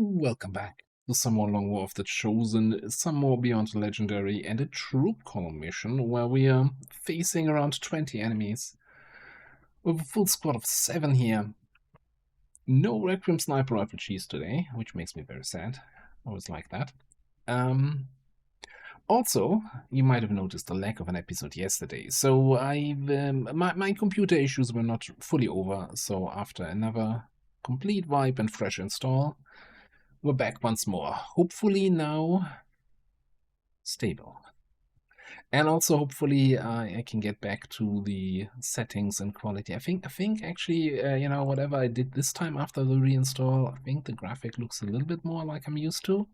Welcome back to some more Long War of the Chosen, some more Beyond the Legendary, and a troop column mission where we are facing around 20 enemies with a full squad of 7 here. No Requiem Sniper Rifle cheese today, which makes me very sad. I always like that. Also, you might have noticed the lack of an episode yesterday. So my computer issues were not fully over. So after another complete wipe and fresh install, we're back once more. Hopefully now stable. And also hopefully I can get back to the settings and quality. I think actually, whatever I did this time after the reinstall, I think the graphic looks a little bit more like I'm used to.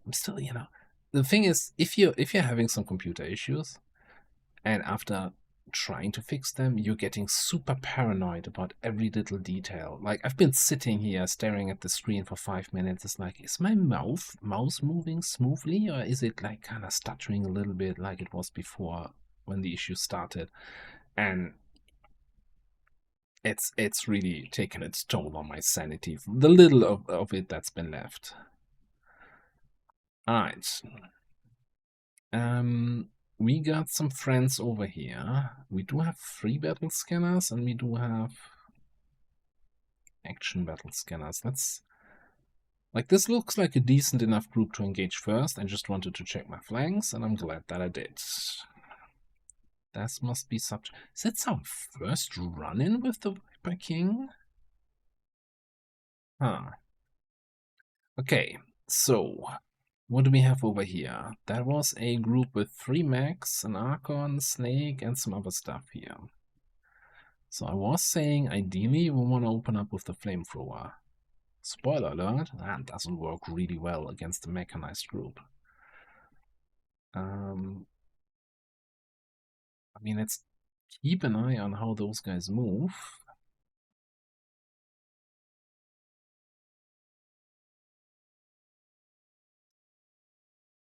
I'm still, the thing is, if you're having some computer issues, and after trying to fix them, you're getting super paranoid about every little detail. Like, I've been sitting here staring at the screen for 5 minutes. It's like, is my mouse moving smoothly, or is it like kind of stuttering a little bit like it was before when the issue started? And it's really taken its toll on my sanity, the little of it that's been left. All right. We got some friends over here. We do have 3 battle scanners, and we do have action battle scanners. This looks like a decent enough group to engage first. I just wanted to check my flanks, and I'm glad that I did. That must be such... Is that some first run-in with the Viper King? Huh. Okay, so... what do we have over here? That was a group with 3 mechs, an Archon, Snake, and some other stuff here. So I was saying, ideally, we want to open up with the Flamethrower. Spoiler alert, that doesn't work really well against the mechanized group. I mean, let's keep an eye on how those guys move.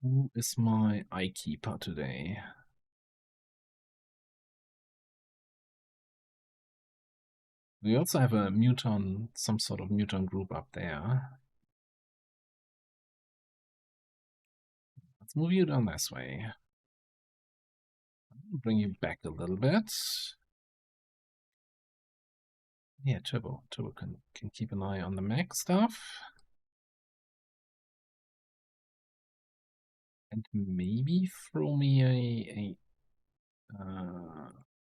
Who is my eye keeper today? We also have a muton, some sort of muton group up there. Let's move you down this way. Bring you back a little bit. Yeah, Turbo can keep an eye on the mech stuff. And maybe throw me a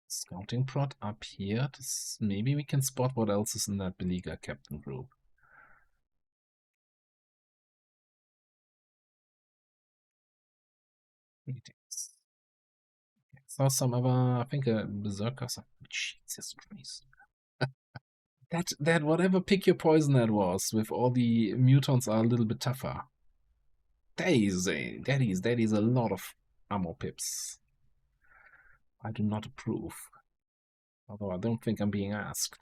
scouting prod up here. Maybe we can spot what else is in that beleaguer captain group. Greetings. Okay, saw some other, I think a berserker. Jesus Christ. that whatever pick your poison that was, with all the mutants are a little bit tougher. That is a lot of ammo pips. I do not approve. Although I don't think I'm being asked.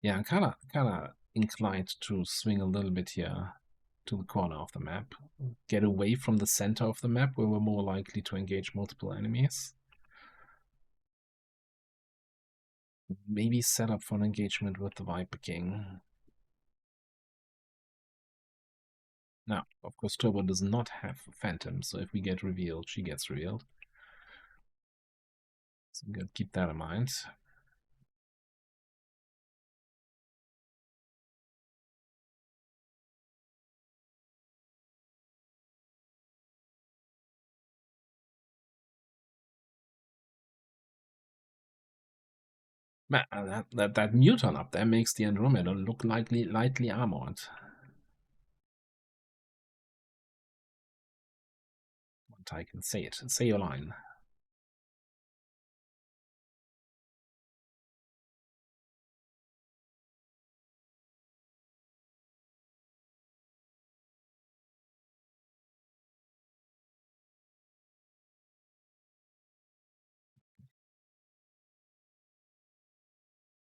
Yeah, I'm kind of inclined to swing a little bit here to the corner of the map. Get away from the center of the map where we're more likely to engage multiple enemies. Maybe set up for an engagement with the Viper King. Now, of course, Turbo does not have Phantom, so if we get revealed, she gets revealed. So I'm gonna keep that in mind. Man, that muton up there makes the Andromeda look lightly armored. I can say it. Say your line.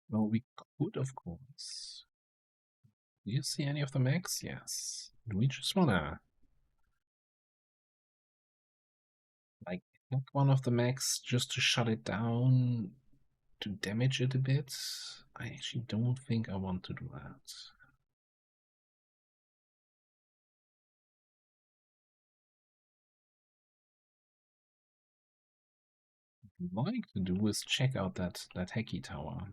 Well, we could, of course. Do you see any of the mechs? Yes. Do we just wanna... Like, knock one of the mechs just to shut it down, to damage it a bit. I actually don't think I want to do that. What I'd like to do is check out that Heki tower.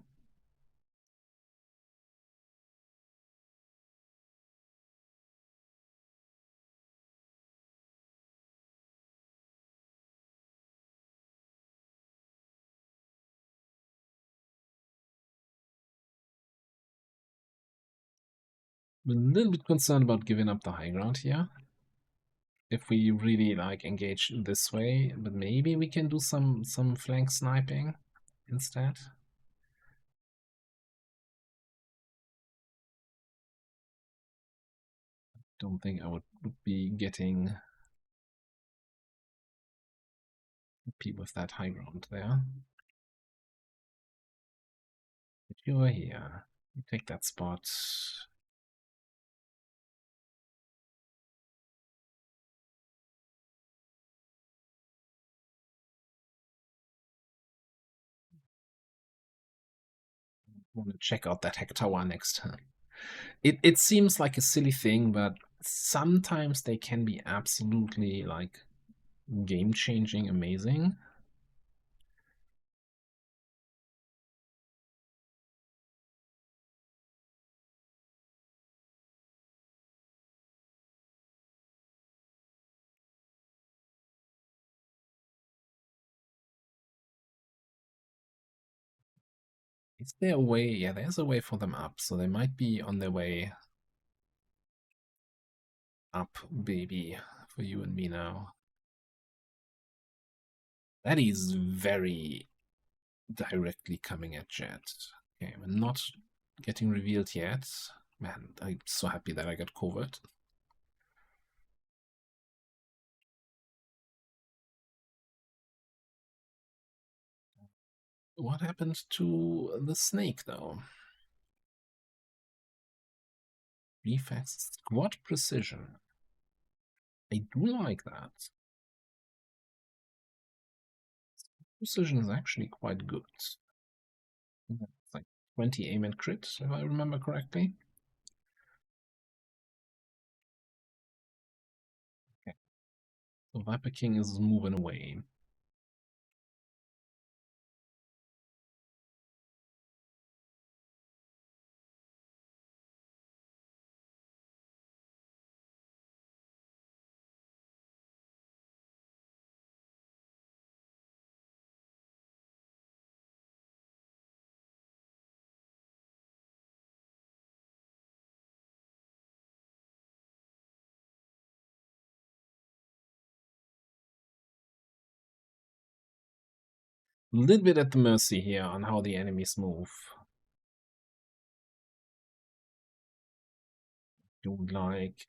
I'm a little bit concerned about giving up the high ground here. If we really like engage this way, but maybe we can do some flank sniping instead. Don't think I would be getting happy with that high ground there. If you are here, you take that spot. I want to check out that Heck Tower next time. It seems like a silly thing, but sometimes they can be absolutely like game changing, amazing. Is there a way? Yeah, there's a way for them up, so they might be on their way up, baby, for you and me now. That is very directly coming at Jet. Okay, we're not getting revealed yet. Man, I'm so happy that I got covered. What happened to the snake, though? Reflex squad precision. I do like that. Precision is actually quite good. It's like 20 aim and crit, if I remember correctly. Okay. So Viper King is moving away. A little bit at the mercy here on how the enemies move. Don't like.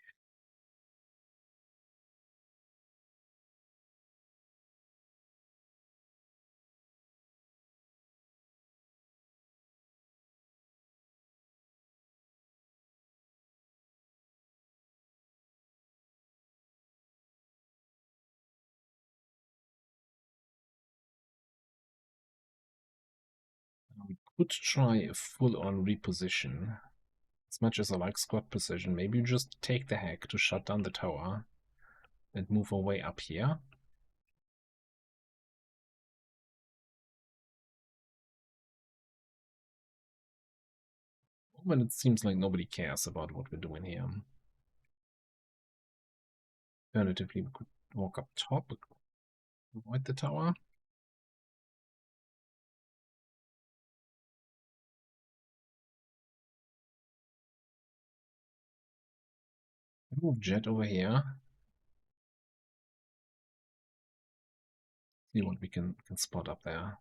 We could try a full-on reposition. As much as I like squad precision, maybe you just take the hack to shut down the tower and move our way up here. When it seems like nobody cares about what we're doing here. Alternatively, we could walk up top, avoid the tower. Move Jet over here. See what we can spot up there.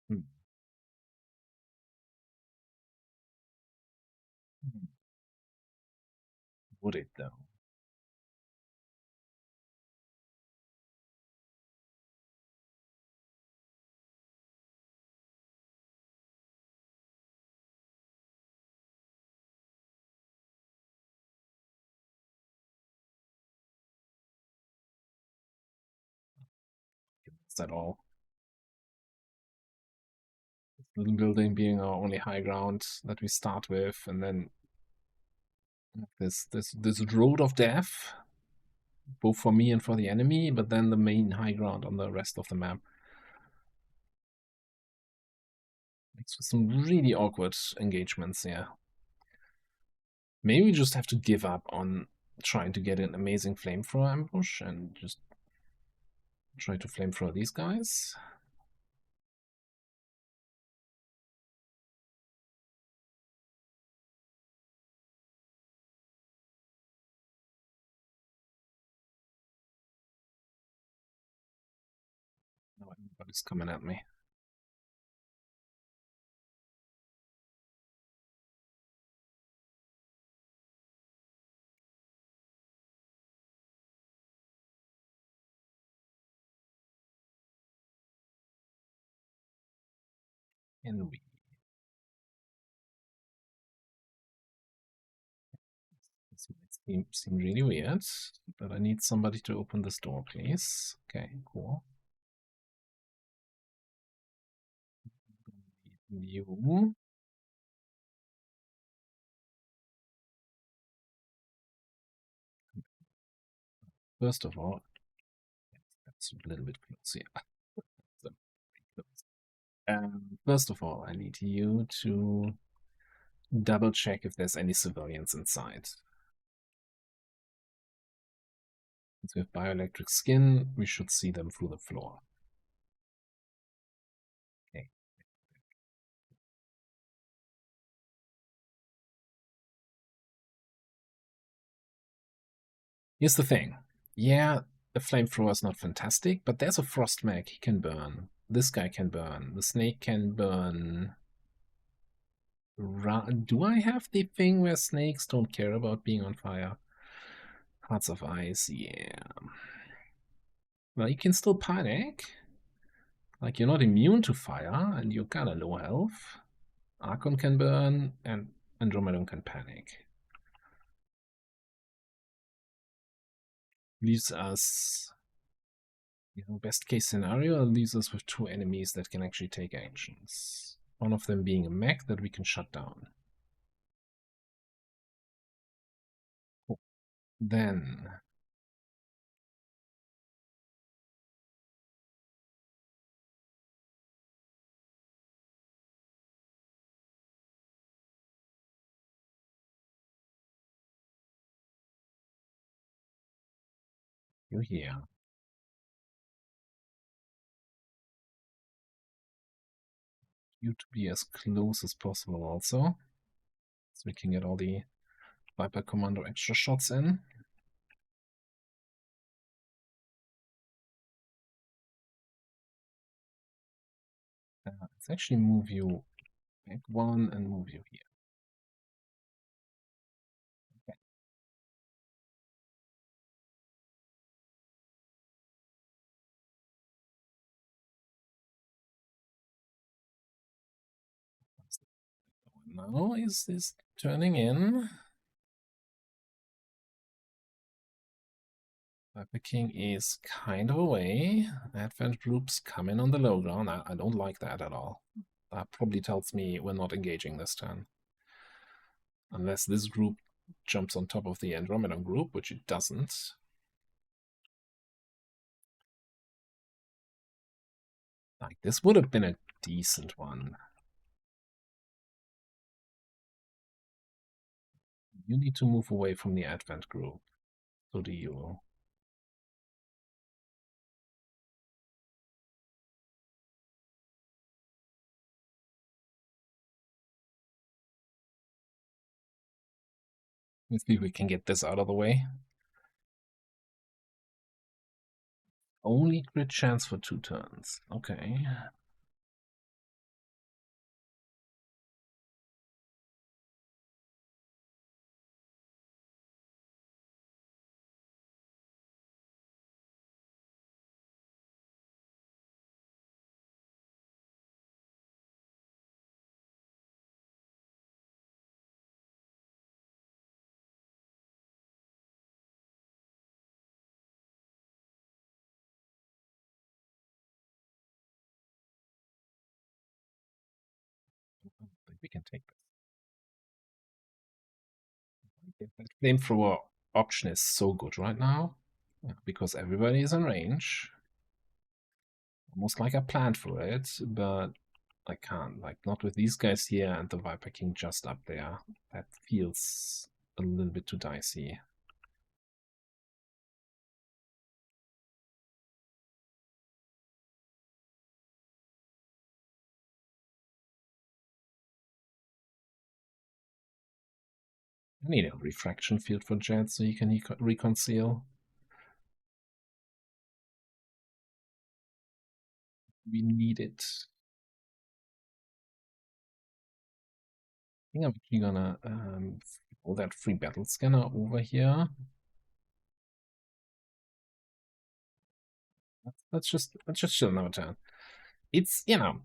Hmm. Would it though? at all. Little building being our only high ground that we start with, and then this road of death, both for me and for the enemy, but then the main high ground on the rest of the map. Makes for some really awkward engagements here. Maybe we just have to give up on trying to get an amazing flamethrower ambush and just try to flamethrower these guys. No, everybody's coming at me. And we this might seem really weird, but I need somebody to open this door, please. Okay, cool. You. First of all, that's a little bit close here. First of all, I need you to double check if there's any civilians inside. Since we have bioelectric skin, we should see them through the floor. Okay. Here's the thing. Yeah, the flamethrower is not fantastic, but there's a frost mag. He can burn. This guy can burn. The snake can burn. Do I have the thing where snakes don't care about being on fire? Hearts of Ice, yeah. Well, you can still panic. Like, you're not immune to fire, and you're kind of low health. Archon can burn, and Andromedon can panic. Leaves us, best case scenario, leaves us with 2 enemies that can actually take actions. One of them being a mech that we can shut down. Then you're here. You to be as close as possible also, so we can get all the Viper Commando extra shots in. Let's actually move you back 1 and move you here. Okay. Now is turning in. Viper King is kind of away. Advent groups come in on the low ground. I don't like that at all. That probably tells me we're not engaging this turn. Unless this group jumps on top of the Andromedon group, which it doesn't. Like, this would have been a decent one. You need to move away from the Advent group. So do you. Let's see if we can get this out of the way. Only crit chance for 2 turns. Okay. I think we can take this. That flamethrower option is so good right now because everybody is in range. Almost like I planned for it, but I can't. Like, not with these guys here and the Viper King just up there. That feels a little bit too dicey. I need a refraction field for Jet so you can reconcile. We need it. I think I'm actually gonna pull that free battle scanner over here. Let's just chill another turn. It's, you know,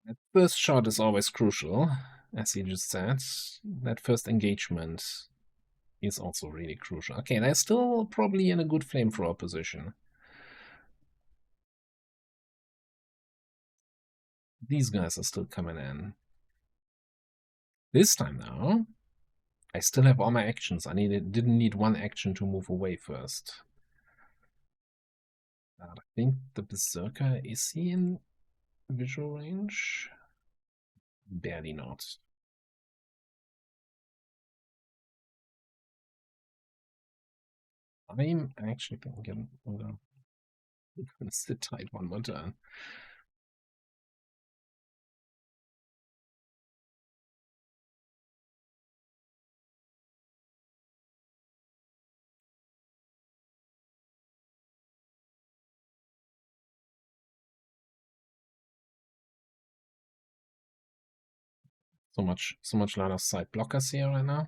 that first shot is always crucial, as you just said. That first engagement is also really crucial. Okay, they're still probably in a good flamethrower position. These guys are still coming in. This time now, I still have all my actions. Didn't need one action to move away first. I think the Berserker, is he in visual range? Barely not. I'm actually thinking I'm gonna sit tight one more turn. So much line of sight blockers here right now.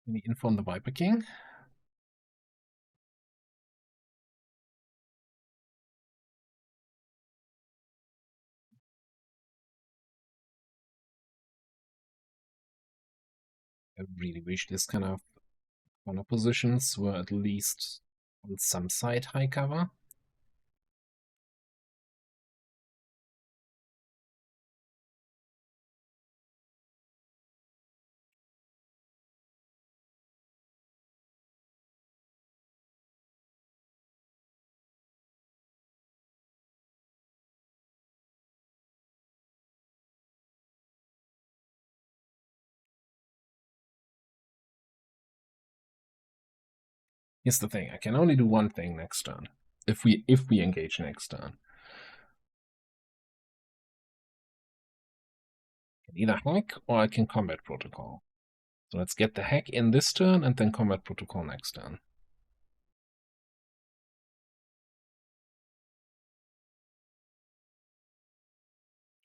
Any info on the Viper King? I really wish this kind of corner positions were at least on some side high cover. Here's the thing, I can only do one thing next turn. If we engage next turn. I can either hack or I can combat protocol. So let's get the hack in this turn and then combat protocol next turn.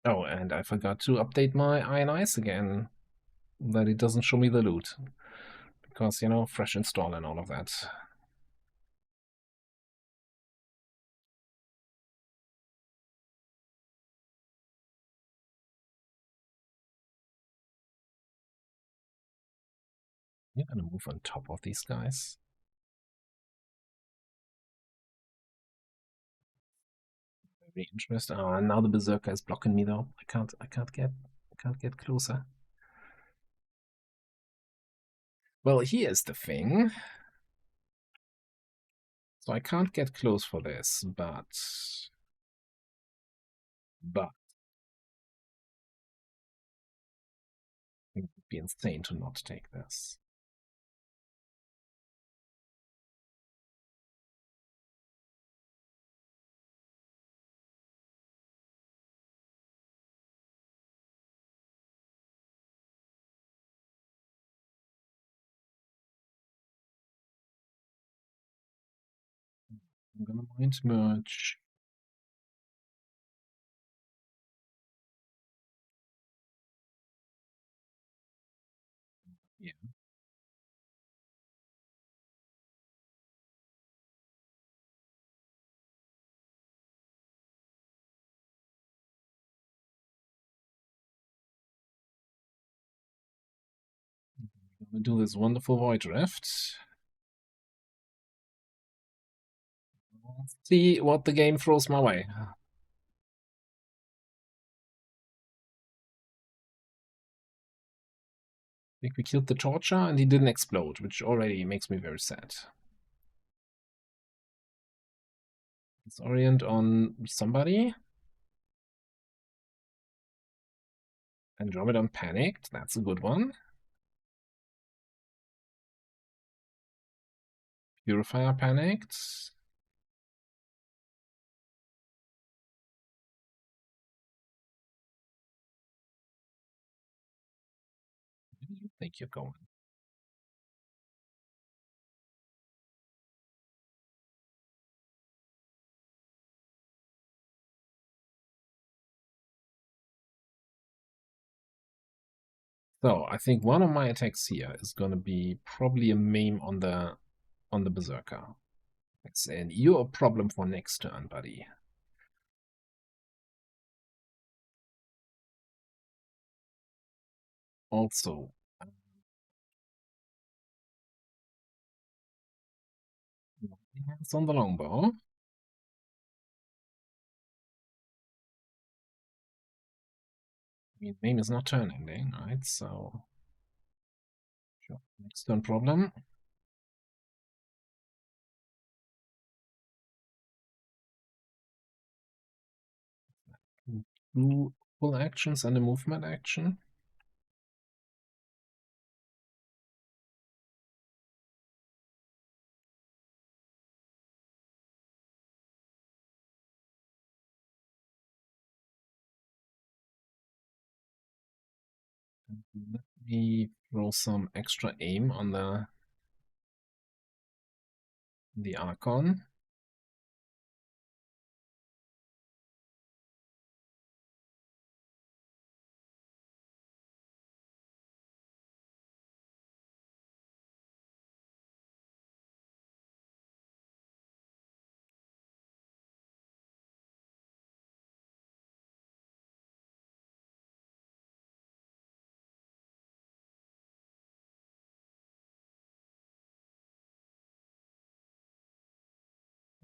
Oh, and I forgot to update my INIs again, that it doesn't show me the loot. Because, you know, fresh install and all of that. You're gonna move on top of these guys. Very interesting. Oh, now the Berserker is blocking me though. I can't get closer. Well, here's the thing. So I can't get close for this, but it would be insane to not take this. I'm gonna mind merge. Yeah. gonna do this wonderful void rift. Let's see what the game throws my way. I think we killed the torture and he didn't explode, which already makes me very sad. Let's orient on somebody. Andromedon panicked. That's a good one. Purifier panicked. Where do you think you're going? So I think one of my attacks here is gonna be probably a maim on the berserker. And you're a problem for next turn, buddy. Also, hands on the longbow. I mean, maim is not turn ending, right? So, sure. Next turn problem. Two full actions and a movement action. Let me throw some extra aim on the Archon.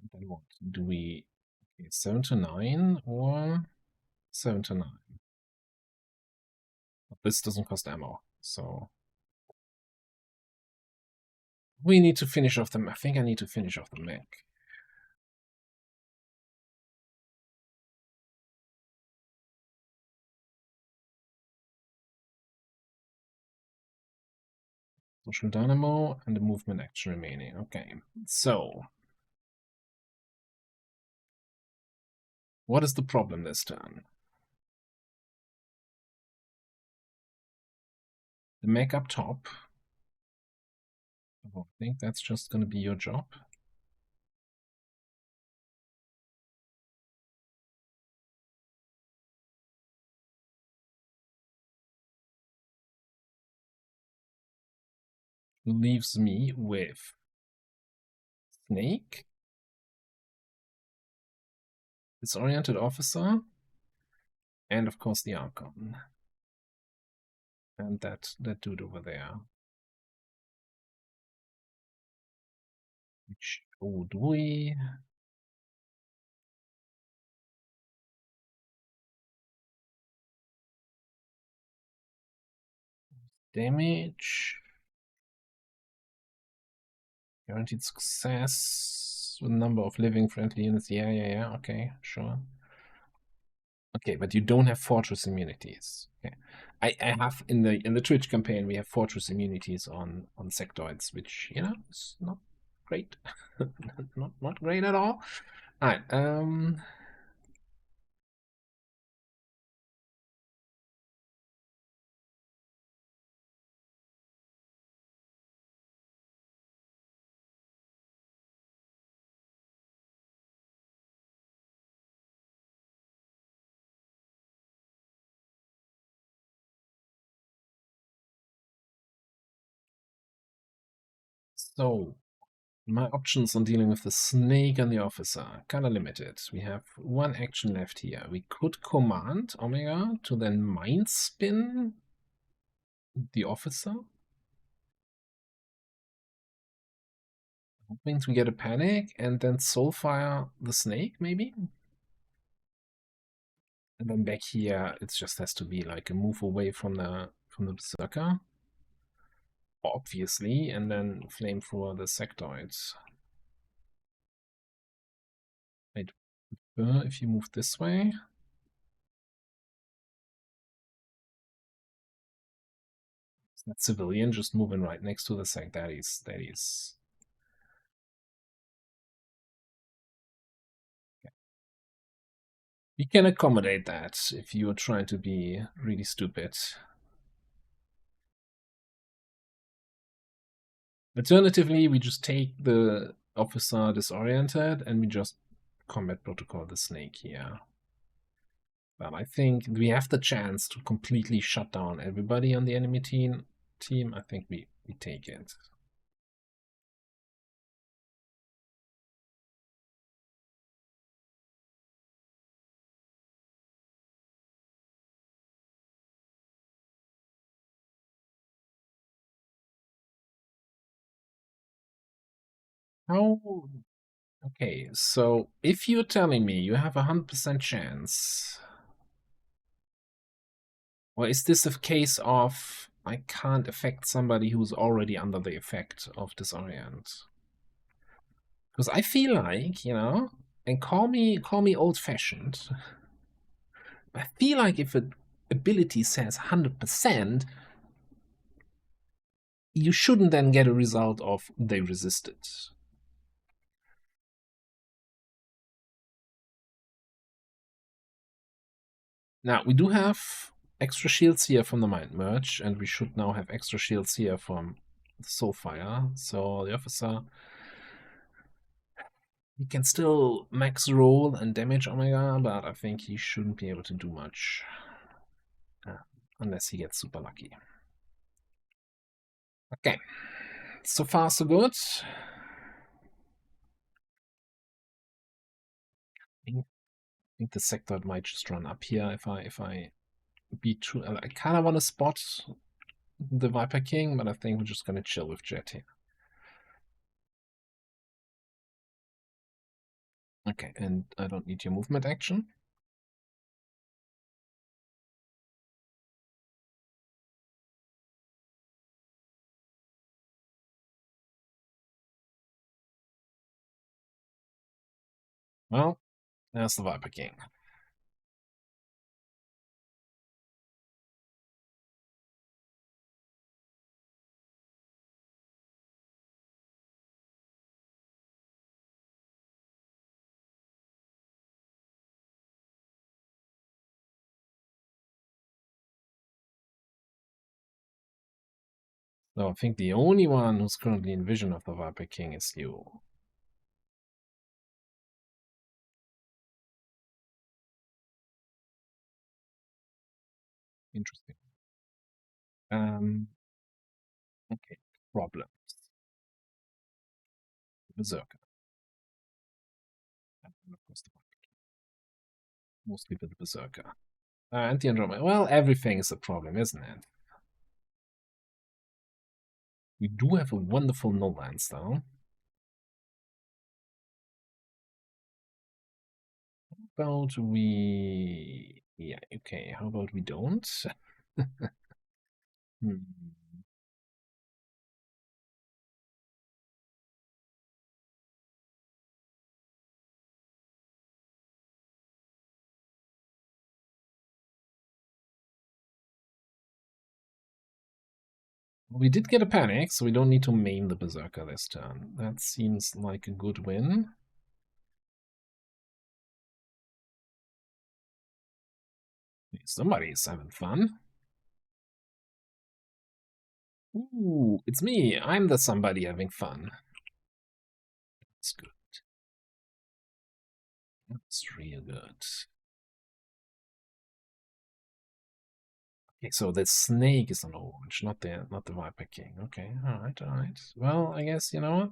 And then what? Do we 7 to 9 or 7 to 9? But this doesn't cost ammo, so we need to finish off the. I think I need to finish off the mech. Social dynamo and the movement action remaining. Okay, so what is the problem this turn? The mech up top. I think that's just going to be your job. Leaves me with Snake, Disoriented Officer, and of course the Archon. And that dude over there. Which, oh, do we? Damage. Guaranteed success with number of living friendly units. Yeah. Okay, sure. Okay, but you don't have fortress immunities. Okay. I have in the Twitch campaign we have fortress immunities on sectoids, which is not great. not great at all. Alright, so my options on dealing with the snake and the officer are kind of limited. We have one action left here. We could command Omega to then mind spin the officer. Means we get a panic and then soulfire the snake, maybe? And then back here, it just has to be like a move away from the berserker, obviously, and then flame for the sectoids. Wait, if you move this way, that civilian just moving right next to the sec. That is. We can accommodate that if you are trying to be really stupid. Alternatively, we just take the officer disoriented and we just combat protocol the snake here. But I think we have the chance to completely shut down everybody on the enemy team. I think we take it. How? Okay, so if you're telling me you have 100% chance, or is this a case of I can't affect somebody who's already under the effect of disorient? Because I feel like, and call me old-fashioned, I feel like if an ability says 100%, you shouldn't then get a result of they resisted. Now, we do have extra shields here from the Mind Merge, and we should now have extra shields here from the Soulfire. So the officer, he can still max roll and damage Omega, but I think he shouldn't be able to do much. Unless he gets super lucky. Okay, so far so good. I think the sectoid might just run up here if I be true. I kind of want to spot the Viper King, but I think we're just gonna chill with Jet here. Okay, and I don't need your movement action. Well, there's the Viper King. So I think the only one who's currently in vision of the Viper King is you. Interesting. Okay, problems. Berserker. And of course the Viper King. Mostly with the Berserker. Anti-Andromeda. Well, everything is a problem, isn't it? We do have a wonderful no lands though. How about we... Yeah, okay, how about we don't? Hmm. We did get a panic, so we don't need to main the Berserker this turn. That seems like a good win. Somebody's having fun. Ooh, it's me. I'm the somebody having fun. That's good. That's real good. Okay, so the snake is on orange, not the Viper King. Okay, alright. Well, I guess you know what?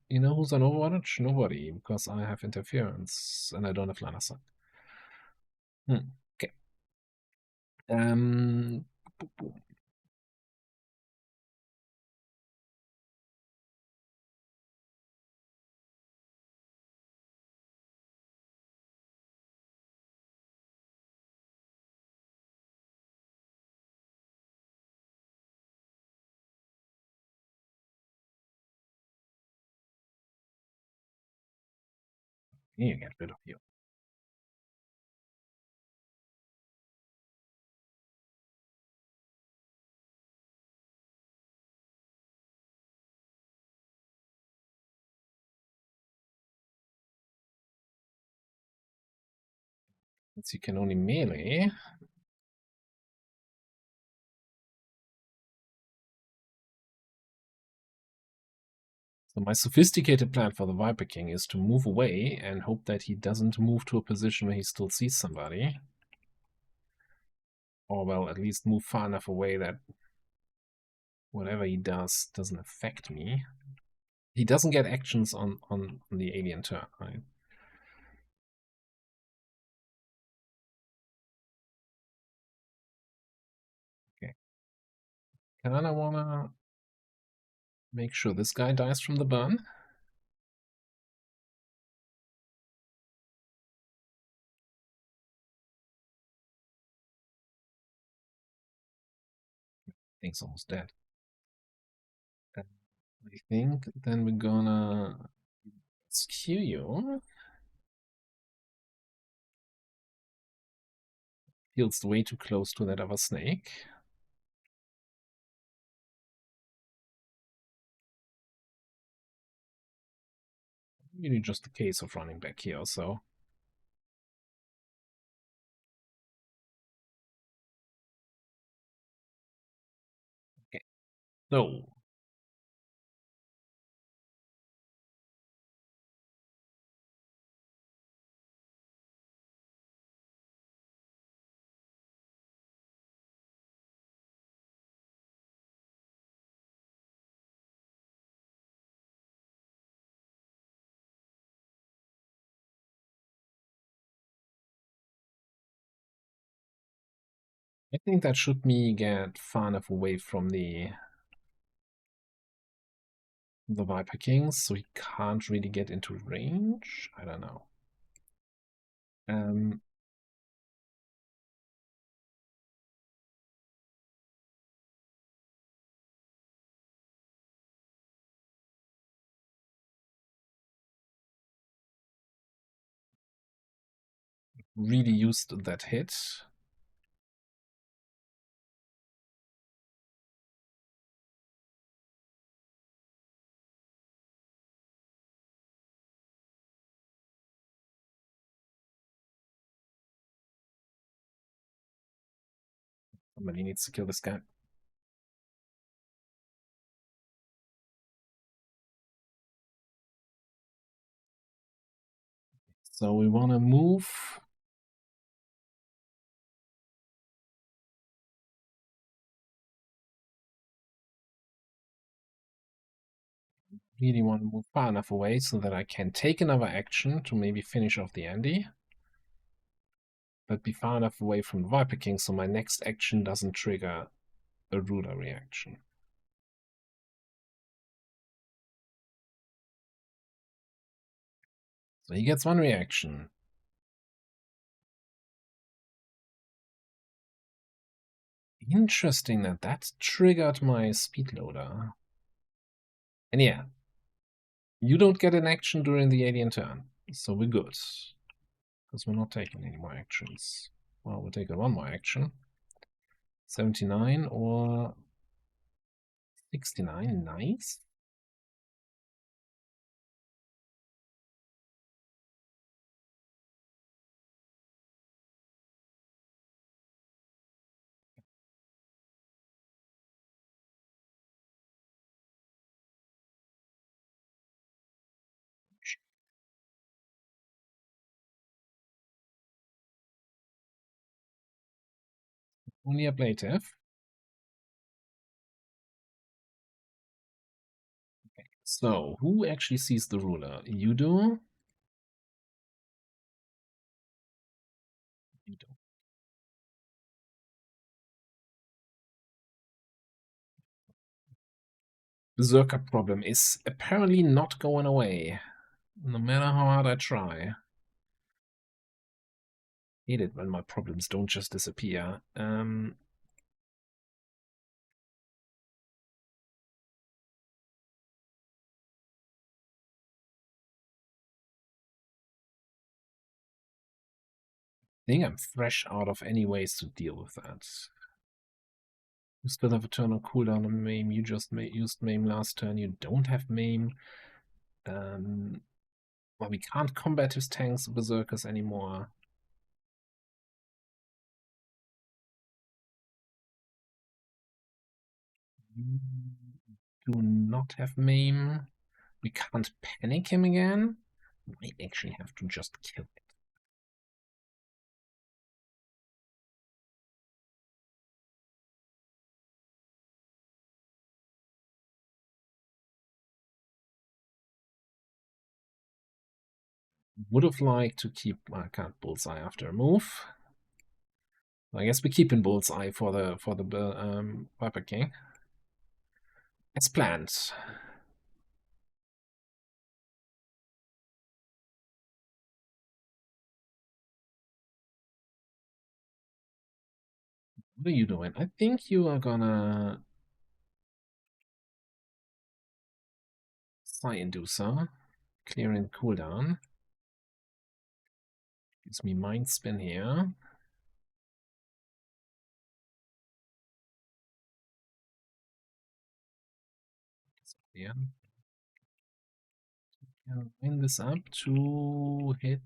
You know who's on Overwatch? Nobody, because I have interference and I don't have line of sight. Okay. Um, You get rid of you. Since you can only melee. So my sophisticated plan for the Viper King is to move away and hope that he doesn't move to a position where he still sees somebody. Or, well, at least move far enough away that whatever he does doesn't affect me. He doesn't get actions on the alien turn, right? Okay. Kinda wanna make sure this guy dies from the burn. Thing's almost dead. And I think then we're gonna skew you. Feels way too close to that other snake. Really just a case of running back here, so. Okay. So I think that should me get far enough away from the Viper Kings, so he can't really get into range. I don't know. Really used that hit. Somebody needs to kill this guy. So we want to move. Really want to move far enough away so that I can take another action to maybe finish off the Andy. But be far enough away from the Viper King so my next action doesn't trigger a ruler reaction. So he gets one reaction. Interesting that that triggered my speed loader. And yeah, you don't get an action during the alien turn, so we're good. Because we're not taking any more actions. Well, we're taking one more action. 79 or 69, nice. Only ablative. Okay. So, who actually sees the ruler? You do? You do. Berserker problem is apparently not going away, no matter how hard I try. Hate it when my problems don't just disappear. think I'm fresh out of any ways to deal with that. You still have a turn on cooldown on Maim. You just used Maim last turn. You don't have Maim. Well, we can't combat his tanks, berserkers anymore. You do not have Maim. We can't panic him again. We might actually have to just kill it. Would have liked to keep. I can't bullseye after a move. I guess we keep in bullseye for the Viper King. As planned. What are you doing? I think you are gonna Psi Inducer, clearing cooldown. Gives me Mind Spin here. Yeah. Can line this up to hit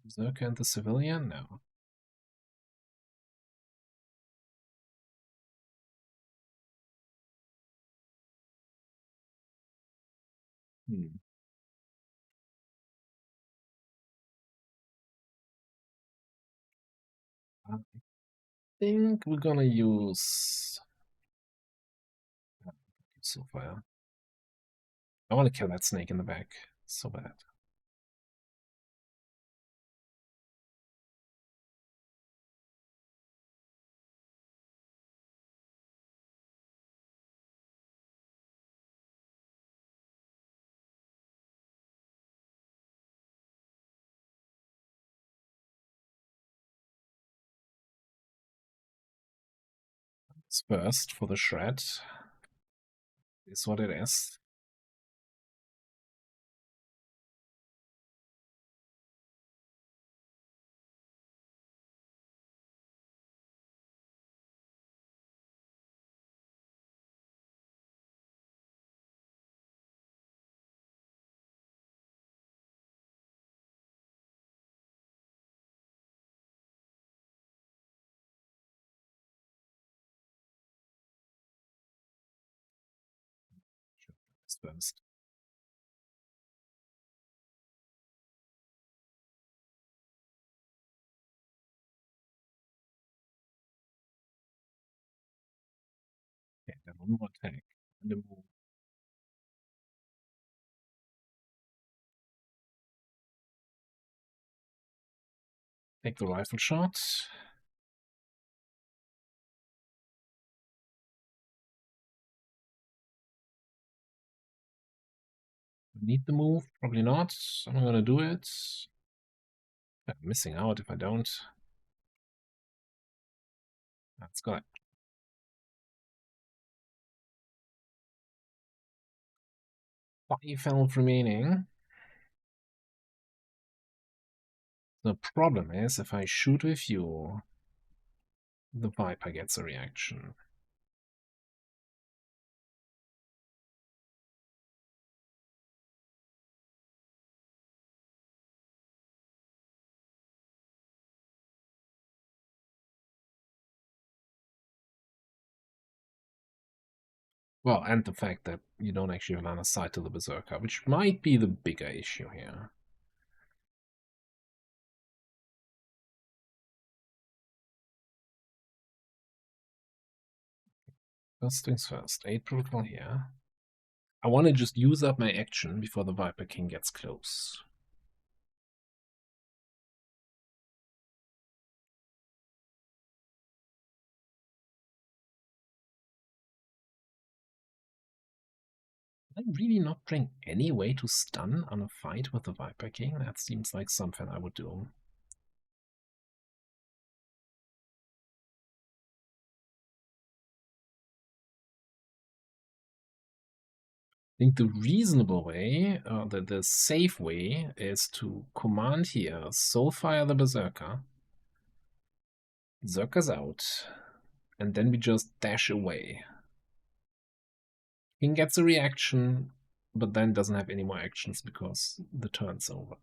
Berserker and the civilian? No. I think we're gonna use Soulfire. I want to kill that snake in the back so bad. It's first for the shred. Is what it is. It's first. Okay, then one more attack. And a move. Take the rifle shot. Need the move? Probably not. I'm gonna do it. I'm missing out if I don't. That's good. 5 health remaining. The problem is, if I shoot with you, the Viper gets a reaction. Well, and the fact that you don't actually have line of sight to the Berserker, which might be the bigger issue here. First things first, 8 protocol here. I want to just use up my action before the Viper King gets close. Did I really not bring any way to stun on a fight with the Viper King? That seems like something I would do. think the reasonable way, the safe way, is to command here, Soulfire the Berserker. Berserker's out. And then we just dash away. King gets a reaction, but then doesn't have any more actions because the turn's over.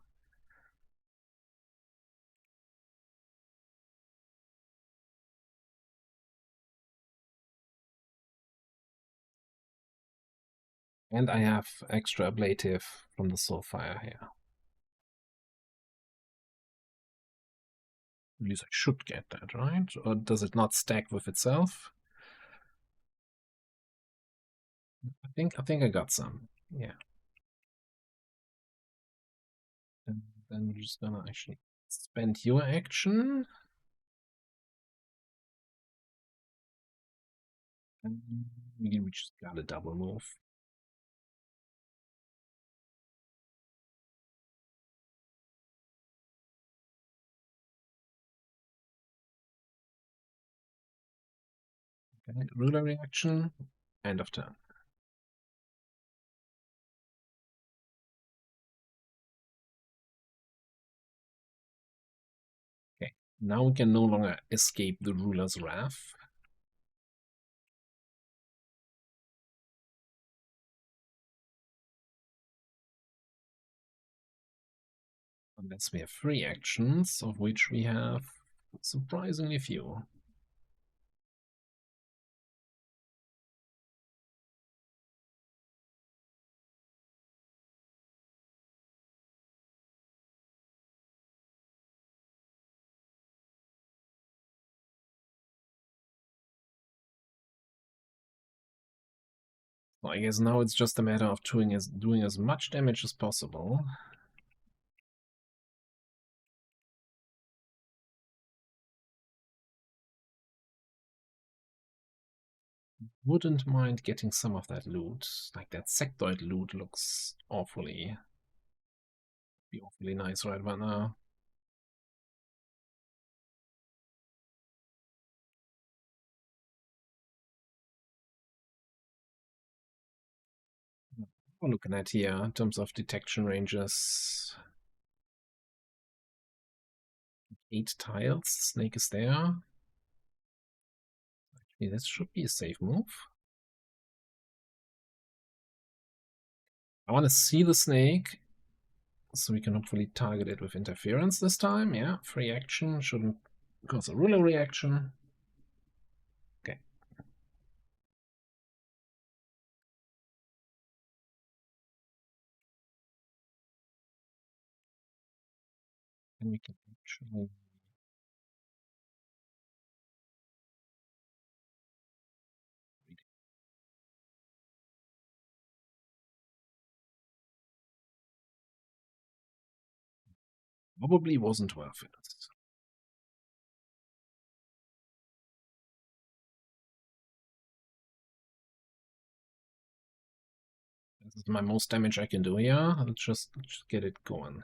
And I have extra ablative from the Soulfire here. At least I should get that, right? Or does it not stack with itself? I think I got some. Yeah. And then we're just gonna actually spend your action. And we just got a double move. Okay, ruler reaction, end of turn. Okay, now we can no longer escape the ruler's wrath. Unless we have 3 actions, of which we have surprisingly few. So I guess now it's just a matter of doing as much damage as possible. Wouldn't mind getting some of that loot. Like that sectoid loot looks awfully nice right about now. We're looking at here in terms of detection ranges. 8 tiles, snake is there. Actually, this should be a safe move. I want to see the snake, so we can hopefully target it with interference this time. Yeah, free action shouldn't cause a ruler reaction. Okay. And we can actually probably wasn't worth it. This is my most damage I can do here. Let's just get it going.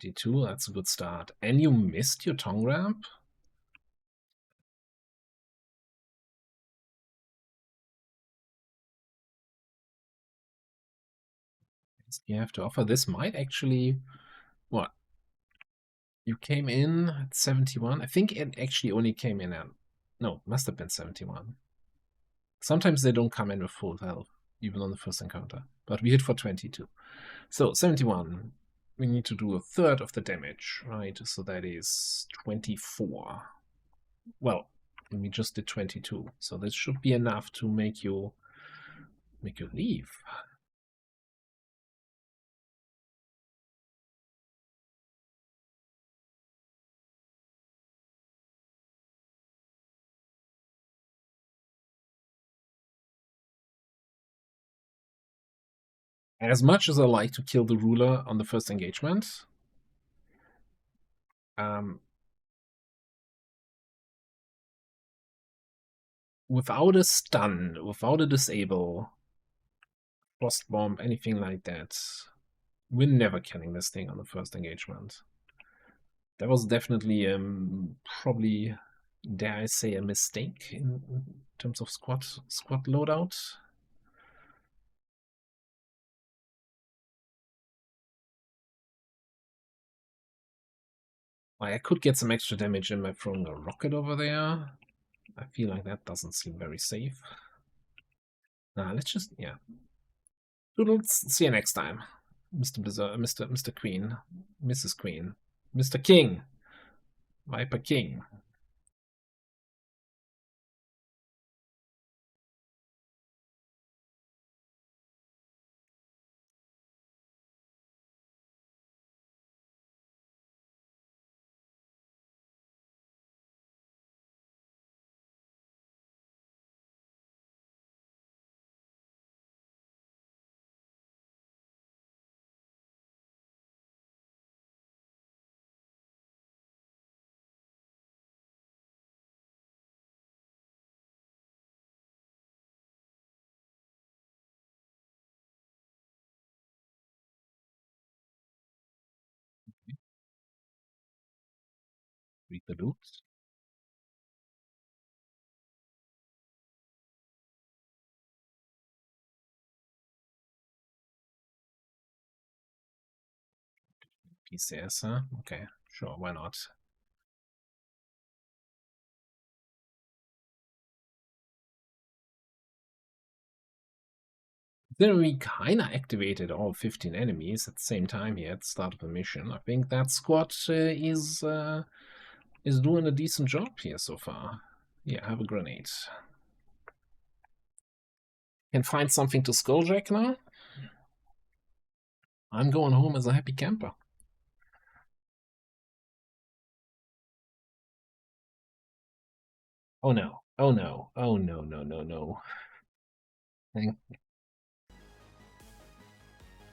$22, that's a good start. And you missed your tongue ramp? You have to offer. This might actually... What? You came in at 71? I think it actually only came in at... No, must have been 71. Sometimes they don't come in with full health, even on the first encounter. But we hit for 22. So, 71. We need to do a third of the damage, right? So that is 24. Well, we just did 22. So this should be enough to make you leave. As much as I like to kill the ruler on the first engagement, without a stun, without a disable, frost bomb, anything like that, We're never killing this thing on the first engagement. That was definitely probably, dare I say, a mistake in terms of squad loadout. I could get some extra damage in by throwing a rocket over there. I feel like that doesn't seem very safe. Let's just, yeah. Doodles, see you next time. Mr. Queen, Mrs. Queen, Mr. King, Viper King. Read the loot. PCS, huh? Okay, sure, why not? Then we kinda activated all 15 enemies at the same time here at the start of the mission. I think that squad is doing a decent job here so far. Yeah, have a grenade. Can find something to skulljack now? I'm going home as a happy camper. Oh no, oh no, oh no, no.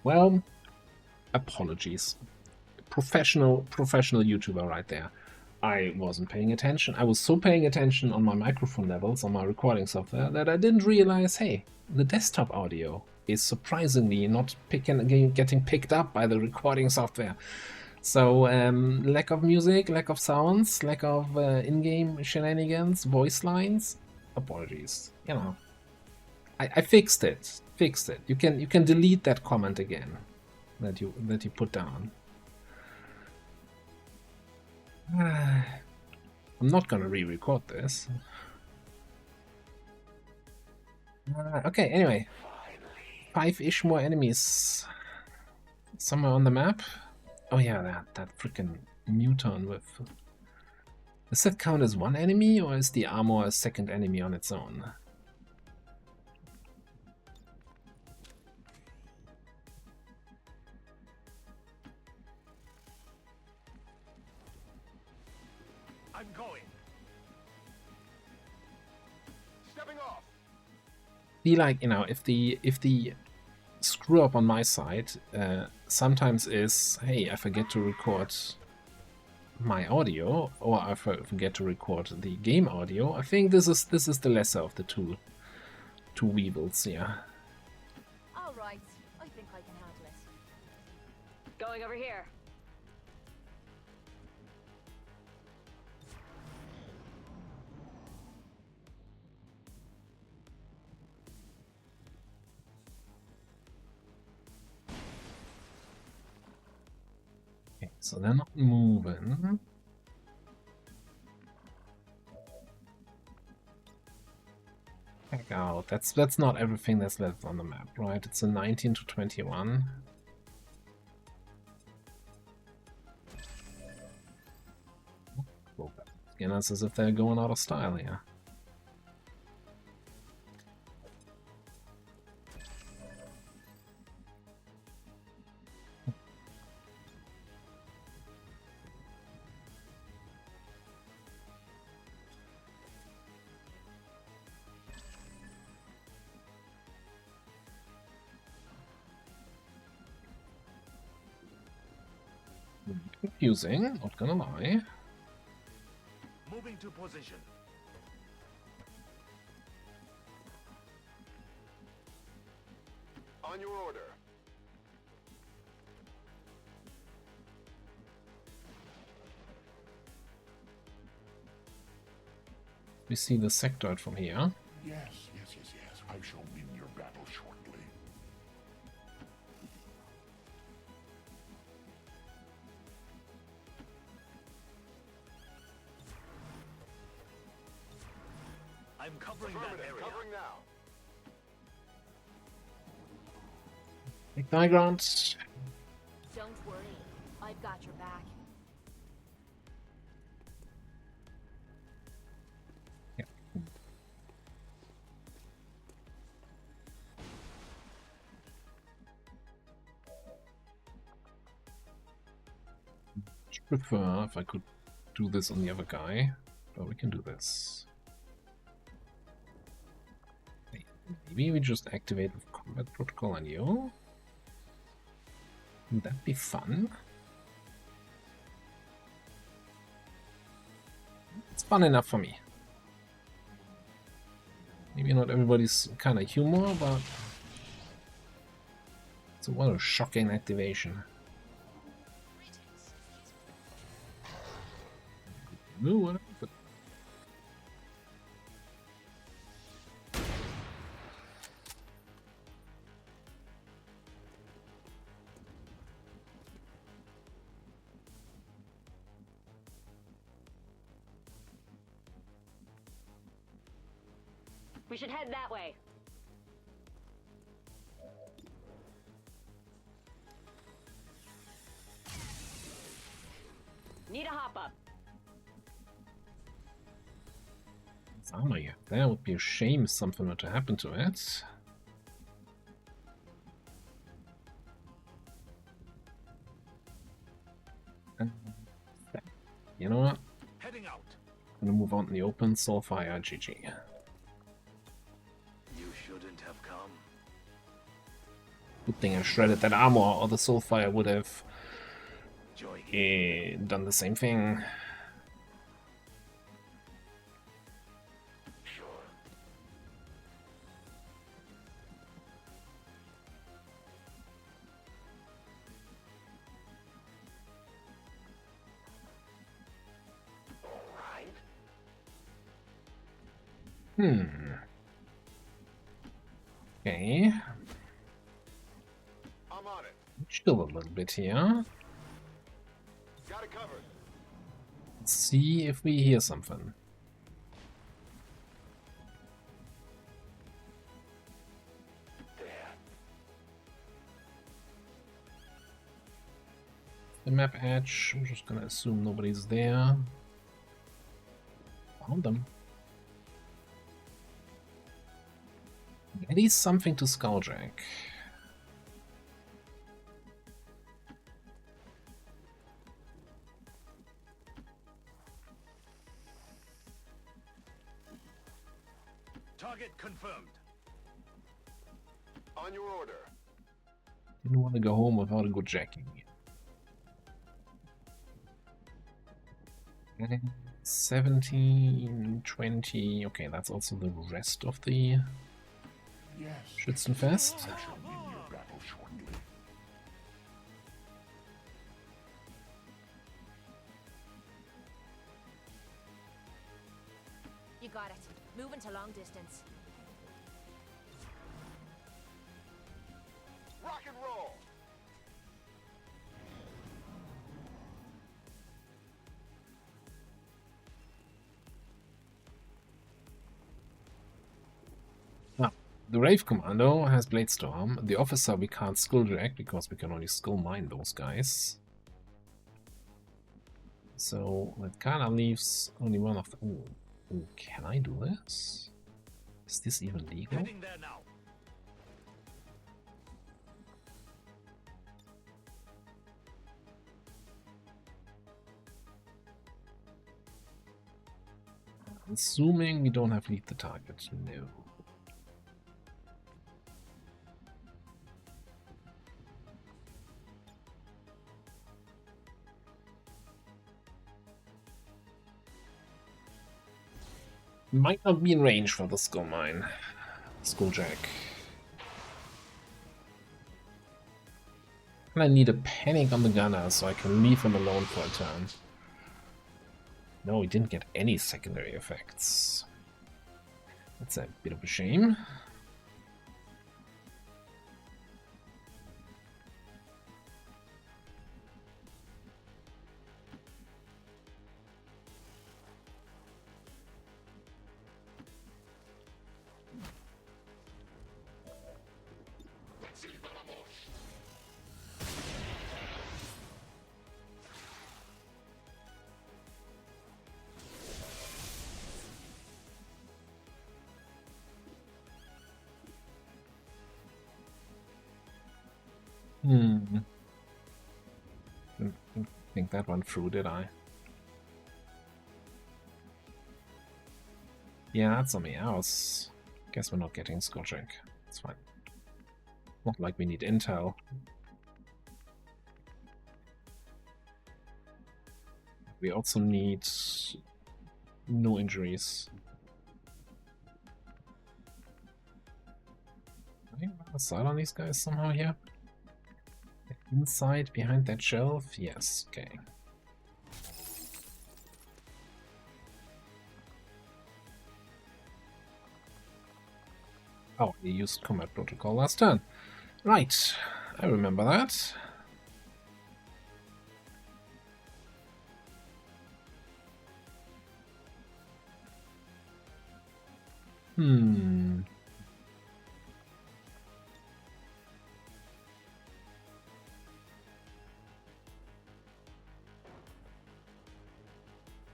Well, apologies. Professional YouTuber right there. I wasn't paying attention. I was so paying attention on my microphone levels on my recording software that I didn't realize, hey, the desktop audio is surprisingly not getting picked up by the recording software. So lack of music, lack of sounds, lack of in-game shenanigans, voice lines. Apologies. You know, I fixed it. Fixed it. You can delete that comment again that you put down. I'm not gonna re-record this. Okay, anyway. 5-ish more enemies somewhere on the map. Oh yeah, that freaking muton with... Does that count as one enemy, or is the armor a second enemy on its own? I'm going. Stepping off. Be like, you know, if the screw up on my side sometimes is, hey, I forget to record my audio, or I forget to record the game audio. I think this is the lesser of the two weevils, yeah. All right, I think I can handle it. Going over here. Okay, so they're not moving. Check out. That's not everything that's left on the map, right? It's a 19 to 21. Again, it's as if they're going out of style here. Confusing, not gonna lie. Moving to position. On your order. We see the sectoid from here. Yes. I shall win your battle shortly. I'm covering that area. Covering now. Take the high ground. Don't worry. I've got your back. I'd prefer if I could do this on the other guy, but we can do this. Maybe we just activate the combat protocol on you. Would that be fun? It's fun enough for me. Maybe not everybody's kind of humor, but it's what a shocking activation. No, what happened? We should head that way. Need a hop up. It's armor here. That would be a shame if something were to happen to it. You know what? Heading out. I'm gonna move on in the open. Soulfire, GG. You shouldn't have come. Good thing I shredded that armor, or the Soulfire would have Join done the same thing. Sure. All right. Okay. I'm on it. Chill a little bit here. Got it covered. Let's see if we hear something. There. The map edge. I'm just gonna assume nobody's there. Found them. At least something to skulljack. Target confirmed. On your order. Didn't want to go home without a good jacking. Okay, 17, 20. Okay, that's also the rest of the Yes. Schützenfest. I shall win your battle shortly. You got it. Moving to long distance. Rock and roll. The Rave Commando has Bladestorm. The Officer we can't skulljack because we can only skull mine those guys. So that kind of leaves only one of the... Ooh, can I do this? Is this even legal? Heading there now. Assuming we don't have lead the target. No. Might not be in range for the skull mine. Skulljack. And I need a panic on the gunner so I can leave him alone for a turn. No, we didn't get any secondary effects. That's a bit of a shame. Didn't think that one through, did I? Yeah, that's something else. Guess we're not getting Skoczek. It's fine. Not like we need intel. We also need no injuries. I think a sight on these guys somehow here. Inside, behind that shelf? Yes, okay. Oh, we used combat protocol last turn. Right, I remember that.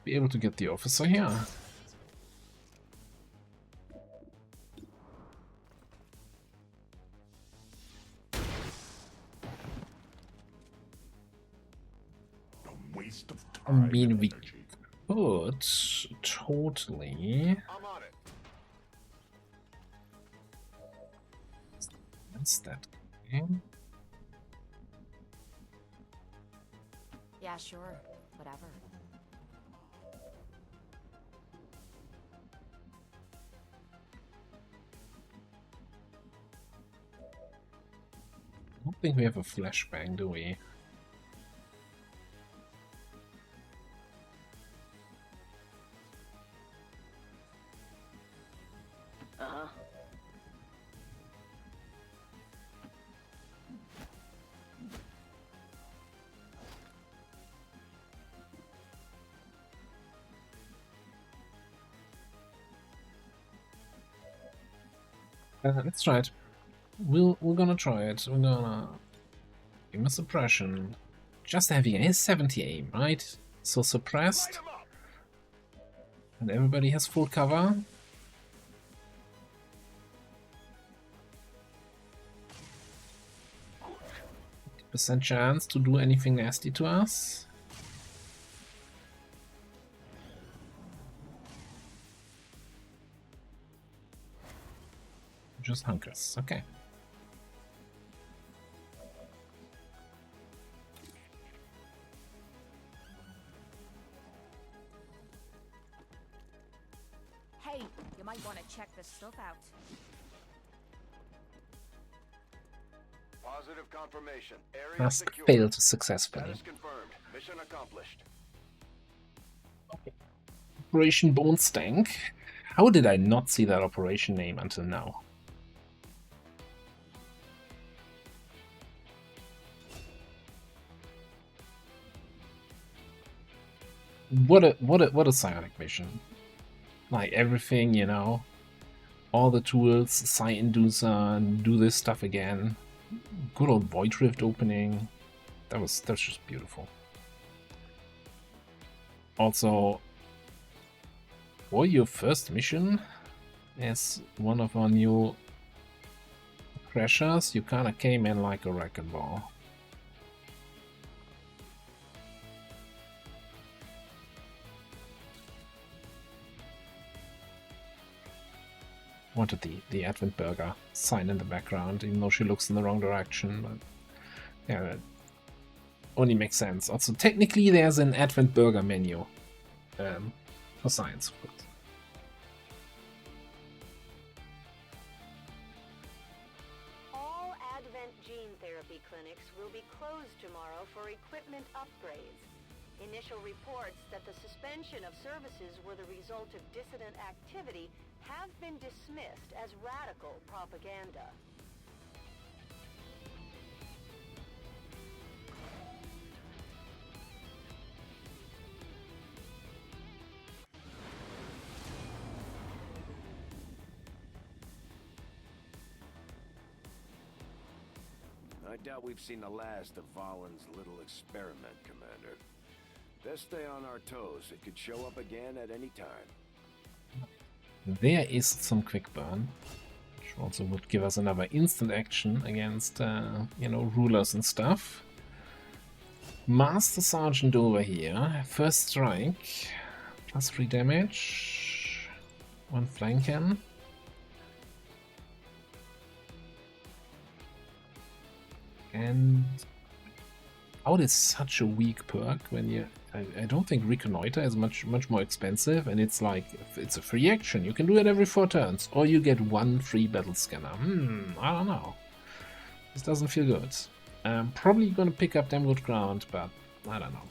Be able to get the officer here. A waste of I time mean, and we energy. could totally. I'm on it. What's that game? Yeah, sure. Whatever. I don't think we have a flashbang, do we? Uh-huh. Let's try it. We're gonna try it. We're gonna give him a suppression. Just having a 70 aim, right? So suppressed, Light 'em up. and everybody has full cover. Percent chance to do anything nasty to us. Just hunkers. Okay. Hey, you might want to check this stuff out. Positive confirmation. Area Task secure. failed successfully. Status confirmed. Mission accomplished. Operation Bone Stank. How did I not see that operation name until now? What a psionic mission. Like everything, you know. All the tools, Psi Inducer, do this stuff again. Good old Void Rift opening. That's just beautiful. Also, for your first mission as one of our new crashers, you kinda came in like a wrecking ball. Wanted the Advent Burger sign in the background, even though she looks in the wrong direction, but yeah, that only makes sense. Also, technically there's an Advent Burger menu for science, of course. All Advent gene therapy clinics will be closed tomorrow for equipment upgrades. Initial reports that the suspension of services were the result of dissident activity have been dismissed as radical propaganda. I doubt we've seen the last of Valen's little experiment, Commander. Best stay on our toes. It could show up again at any time. There is some quick burn, which also would give us another instant action against, you know, rulers and stuff. Master Sergeant over here. First strike. Plus 3 damage. 1 flanken. And out is such a weak perk when you... I don't think Reconnoiter is much more expensive, and it's like, it's a free action. You can do it every 4 turns, or you get 1 free battle scanner. I don't know. This doesn't feel good. I'm probably gonna pick up Damned Ground, but I don't know.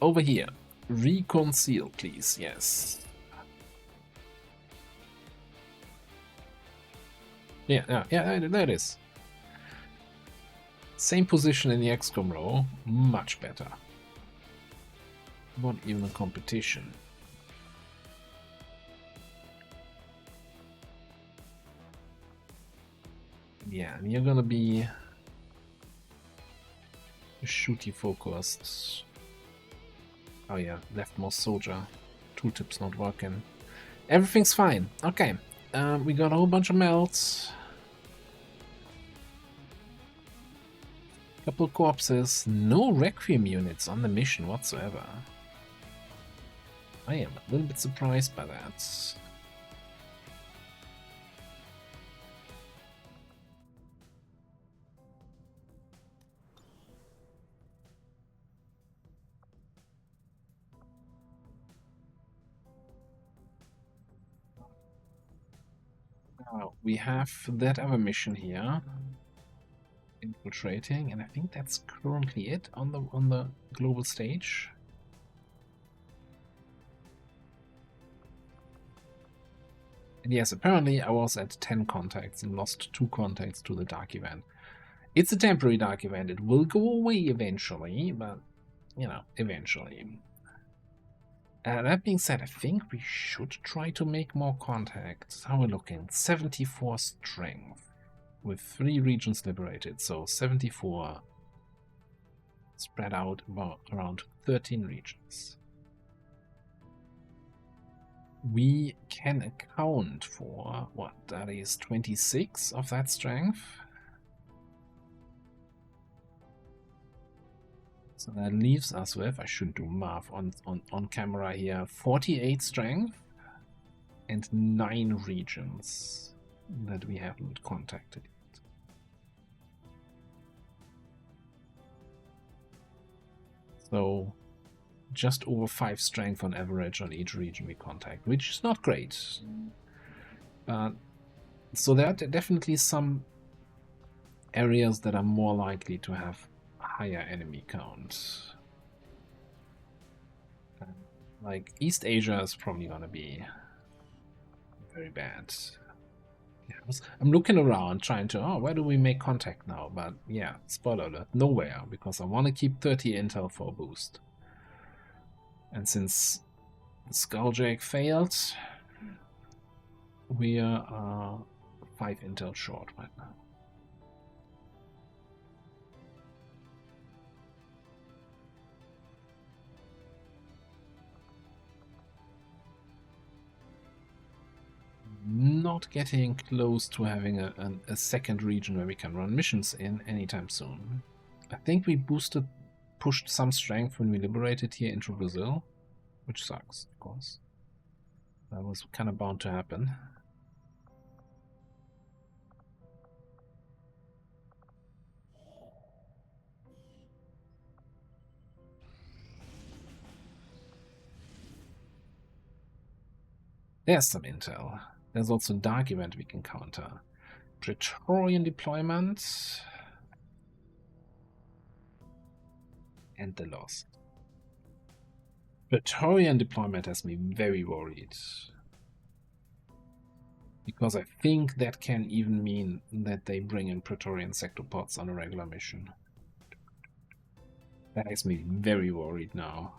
Over here. Reconcile, please. Yes. Yeah, there it is. Same position in the XCOM row, much better. Not even a competition. Yeah, and you're gonna be shooty focused. Oh yeah, leftmost soldier. Tooltip's not working. Everything's fine. Okay. We got a whole bunch of melts. Couple corpses. No Requiem units on the mission whatsoever. I am a little bit surprised by that. Now we have that other mission here. Infiltrating, and I think that's currently it on the global stage. And yes, apparently I was at 10 contacts and lost 2 contacts to the dark event. It's a temporary dark event. It will go away eventually, but you know, eventually. That being said, I think we should try to make more contacts. How are we looking? 74 strength. With 3 regions liberated, so 74 spread out about around 13 regions. We can account for, what, that is 26 of that strength. So that leaves us with, I should do math on camera here, 48 strength and 9 regions that we haven't contacted. So just over 5 strength on average on each region we contact, which is not great. So there are definitely some areas that are more likely to have higher enemy count. Like East Asia is probably gonna be very bad. Yeah, I'm looking around trying to, where do we make contact now? But yeah, spoiler alert, nowhere, because I want to keep 30 intel for a boost. And since Skulljack failed, we are 5 intel short right now. Not getting close to having a second region where we can run missions in anytime soon. I think we pushed some strength when we liberated here into Brazil, which sucks, of course. That was kind of bound to happen. There's some intel. There's also a dark event we can counter. Praetorian deployment. And the Lost. Praetorian deployment has me very worried. Because I think that can even mean that they bring in Praetorian sectopods on a regular mission. That has me very worried now.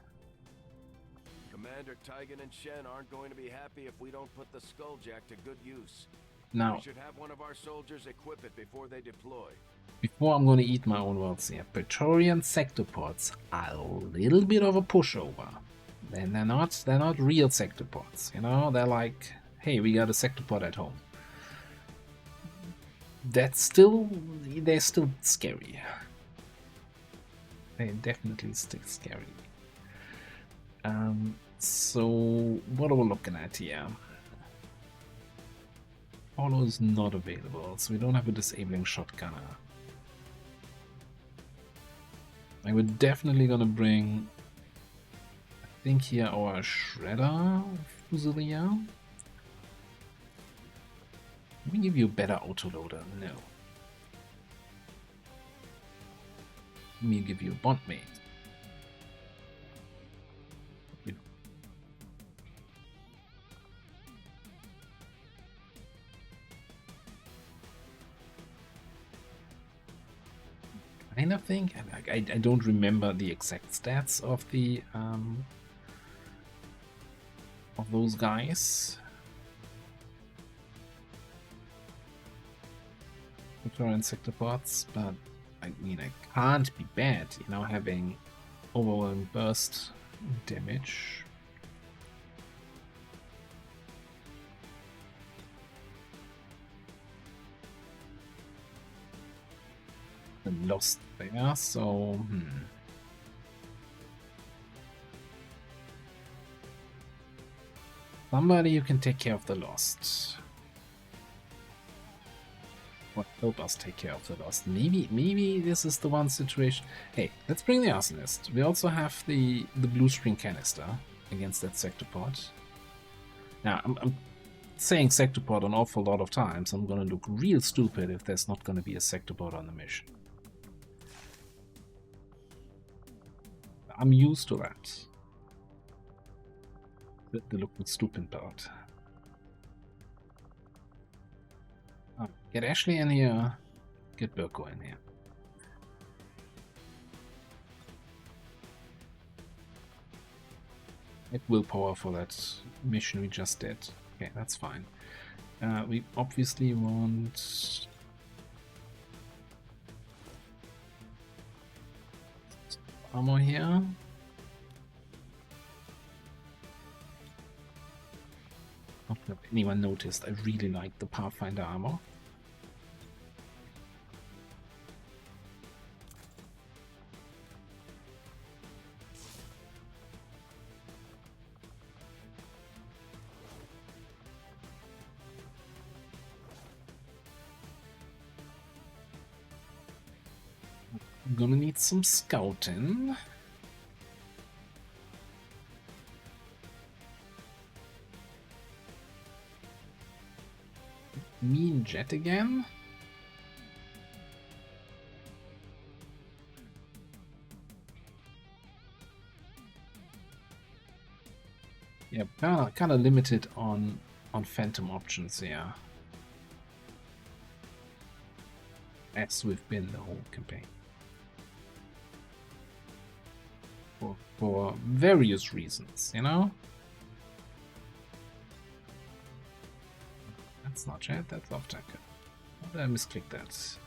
Commander Tygan and Shen aren't going to be happy if we don't put the Skulljack to good use. Now, We should have one of our soldiers equip it before they deploy. before I'm going to eat my own words here, Praetorian sectopods are a little bit of a pushover. And they're not real sectopods, you know? They're like, hey, we got a sectopod at home. They're still scary. They're definitely still scary. So what are we looking at here? Apollo is not available, so we don't have a disabling shotgunner. I we're definitely gonna bring, I think here, our Shredder Fusilier. Let me give you a better autoloader. No. Let me give you a bondmate. Kind of think. I don't remember the exact stats of the of those guys. Praetorian sectopods, but I mean, I can't be bad, you know, having overwhelming burst damage. And lost there, so somebody who can take care of the lost. Or help us take care of the lost. Maybe this is the one situation. Hey, let's bring the arsonist. We also have the blue screen canister against that sectopod. Now, I'm saying sectopod an awful lot of times. I'm gonna look real stupid if there's not gonna be a sectopod on the mission. I'm used to that. The looking stupid part. Oh, get Ashley in here. Get Burko in here. Get willpower for that mission we just did. Okay, that's fine. We obviously want armor here. Not that anyone noticed, I really like the Pathfinder armor. I'm gonna need some scouting. Mean jet again? Yeah, kinda limited on phantom options here. As we've been the whole campaign. For various reasons, you know? That's not jet, that's off tanker. How did I misclick that?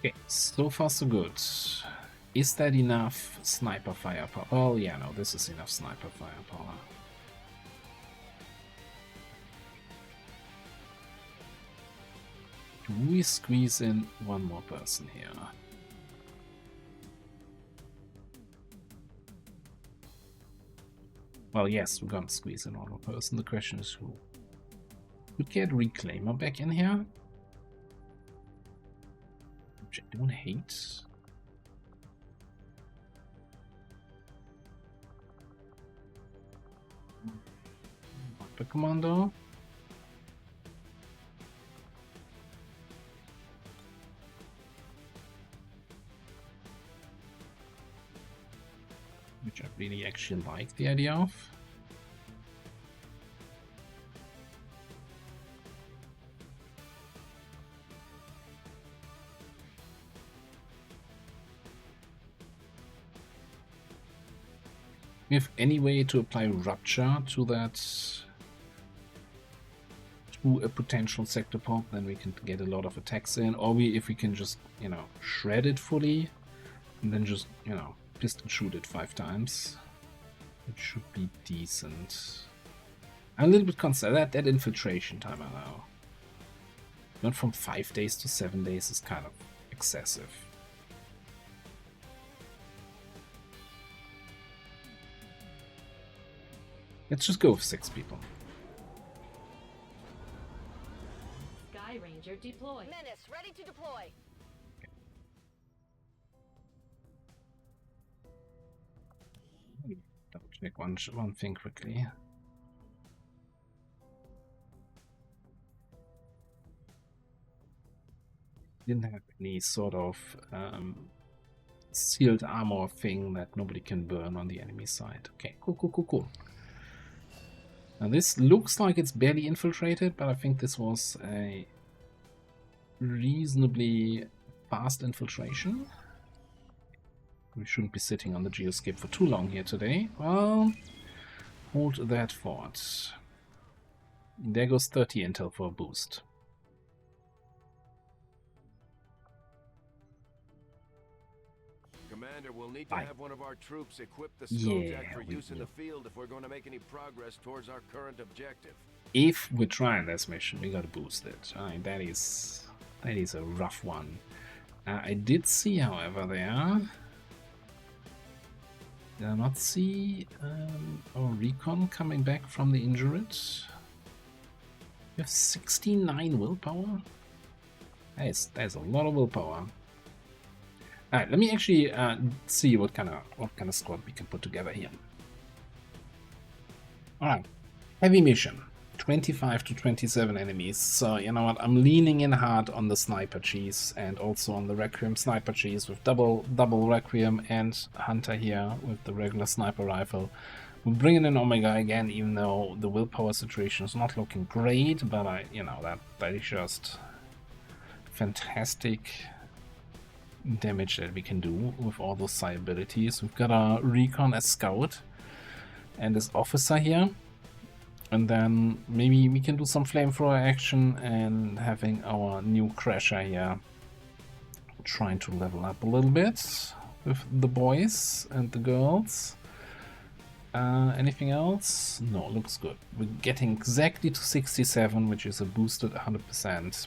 Okay, so far so good. Is that enough sniper firepower? Oh yeah, no, this is enough sniper firepower. Do we squeeze in one more person here? Well, yes, we're gonna squeeze in one more person. The question is who? Could get Reclaimer back in here? Which I don't hate. Sniper Commando. Which I really actually like the idea of. We have any way to apply rupture to that, to a potential sector pop, then we can get a lot of attacks in, or if we can just, you know, shred it fully and then just, you know, pistol shoot it 5 times. It should be decent. I'm a little bit concerned that infiltration time, I know. Not from 5 days to 7 days is kind of excessive. Let's just go with 6 people. Sky Ranger deployed. Menace, ready to deploy. Double check one thing quickly. Didn't have any sort of sealed armor thing that nobody can burn on the enemy side. Okay, cool. Now this looks like it's barely infiltrated, but I think this was a reasonably fast infiltration. We shouldn't be sitting on the geoscape for too long here today. Well, hold that thought. There goes 30 intel for a boost. Commander, we'll need to have one of our troops equip the Yeah, Skojak for we use in will. the field if we're going to make any progress towards our current objective. If we're trying this mission, we gotta boost it. That is a rough one. I did see, however, did I not see our recon coming back from the injured? We have 69 willpower. That's a lot of willpower. Alright, let me actually see what kind of squad we can put together here. Alright, heavy mission. 25 to 27 enemies, so you know what, I'm leaning in hard on the sniper cheese and also on the Requiem sniper cheese with double Requiem and Hunter here with the regular sniper rifle. We're bringing in Omega again, even though the willpower situation is not looking great, but that is just fantastic damage that we can do with all those psi abilities. We've got our recon as scout and as officer here. And then maybe we can do some flamethrower action and having our new crasher here trying to level up a little bit with the boys and the girls. Anything else? No, looks good. We're getting exactly to 67, which is a boosted 100%.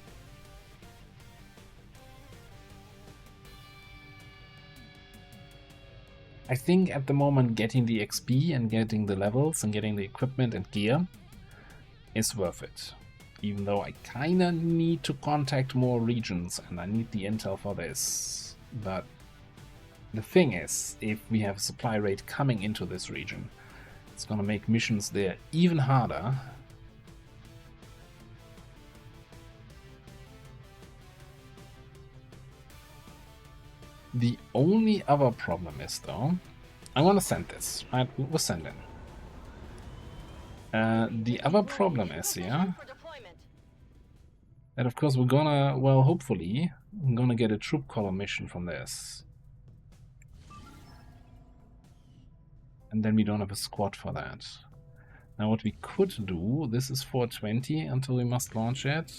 I think at the moment getting the XP and getting the levels and getting the equipment and gear is worth it. Even though I kinda need to contact more regions and I need the intel for this. But the thing is, if we have a supply rate coming into this region, it's gonna make missions there even harder. The only other problem is, though, I want to send this, right? We're sending. The other problem is here that, of course, we're gonna, well, hopefully, we're gonna get a troop column mission from this. And then we don't have a squad for that. Now, what we could do, this is 420 until we must launch it.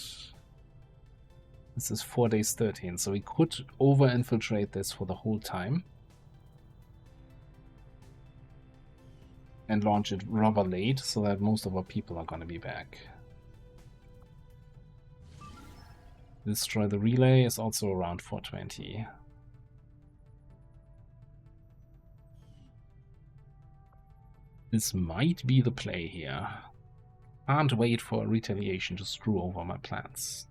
This is 4 days 13, so we could over-infiltrate this for the whole time. And launch it rather late, so that most of our people are going to be back. Destroy the relay is also around 420. This might be the play here. Can't wait for a retaliation to screw over my plans.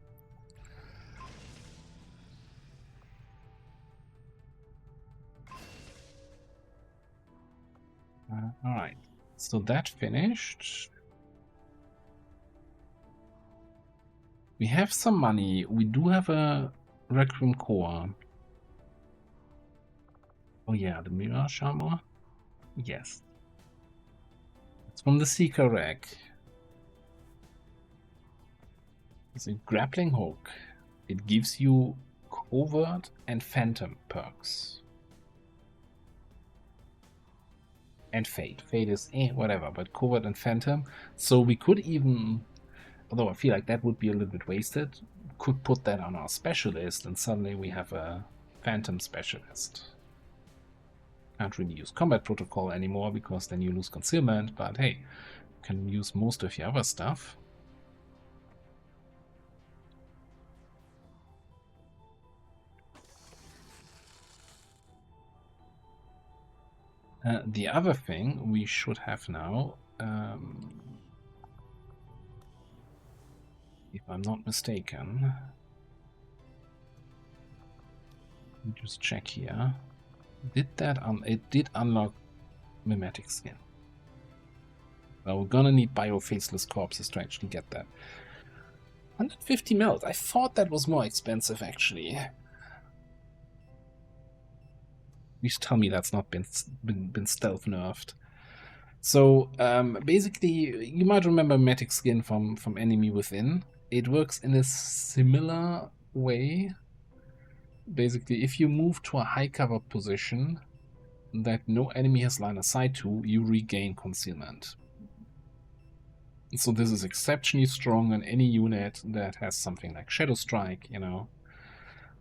Alright, so that finished. We have some money. We do have a Requiem core. Oh yeah, the Mirage armor? Yes. It's from the Seeker rack. It's a grappling hook. It gives you covert and phantom perks. And fate. Fate is whatever, but covert and phantom. So we could even, although I feel like that would be a little bit wasted, could put that on our specialist and suddenly we have a phantom specialist. Can't really use combat protocol anymore because then you lose concealment, but hey, you can use most of your other stuff. The other thing we should have now, if I'm not mistaken, let me just check here. Did that it did unlock mimetic skin. Well, we're gonna need bio-faceless corpses to actually get that. 150 mils. I thought that was more expensive actually. Please tell me that's not been stealth nerfed. So basically, you might remember mimetic skin from Enemy Within. It works in a similar way. Basically, if you move to a high cover position that no enemy has line of sight to, you regain concealment. So this is exceptionally strong on any unit that has something like Shadow Strike, you know.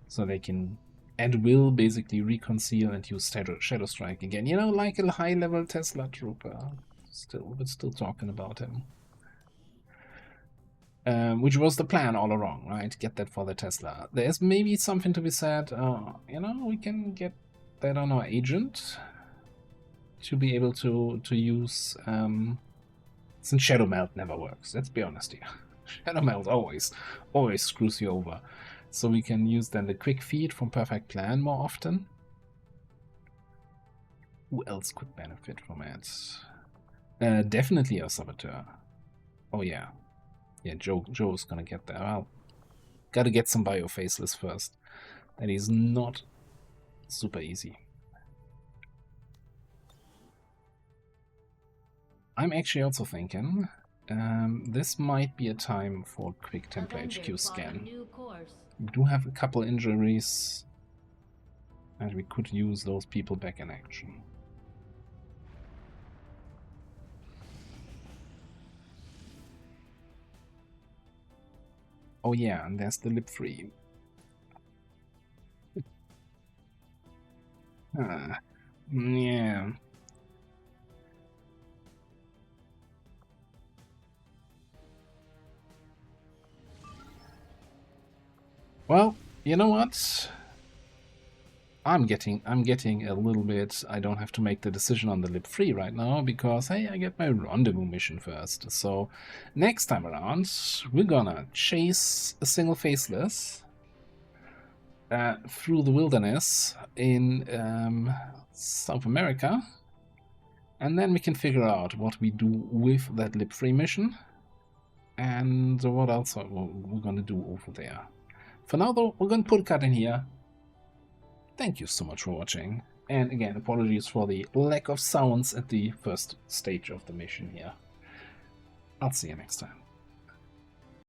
So they can and will basically reconceal and use Shadow Strike again. You know, like a high level Tesla trooper. We're still talking about him. Which was the plan all along, right? Get that for the Tesla. There's maybe something to be said, you know, we can get that on our agent to be able to use, since Shadow Melt never works, let's be honest here. Shadow Melt always screws you over. So we can use then the quick feed from Perfect Plan more often. Who else could benefit from it? Definitely a Saboteur. Oh yeah. Yeah, Joe's gonna get there. Well, gotta get some bio-faceless first. That is not super easy. I'm actually also thinking this might be a time for a quick Templar HQ scan. We do have a couple injuries and we could use those people back in action. Oh yeah, and there's the lip free. Yeah. Well, you know what? I'm getting a little bit. I don't have to make the decision on the lip free right now because hey, I get my rendezvous mission first. So next time around, we're gonna chase a single faceless through the wilderness in South America, and then we can figure out what we do with that lip free mission and what else we're gonna do over there. For now, though, we're gonna put a cut in here. Thank you so much for watching, and again, apologies for the lack of sounds at the first stage of the mission here. I'll see you next time.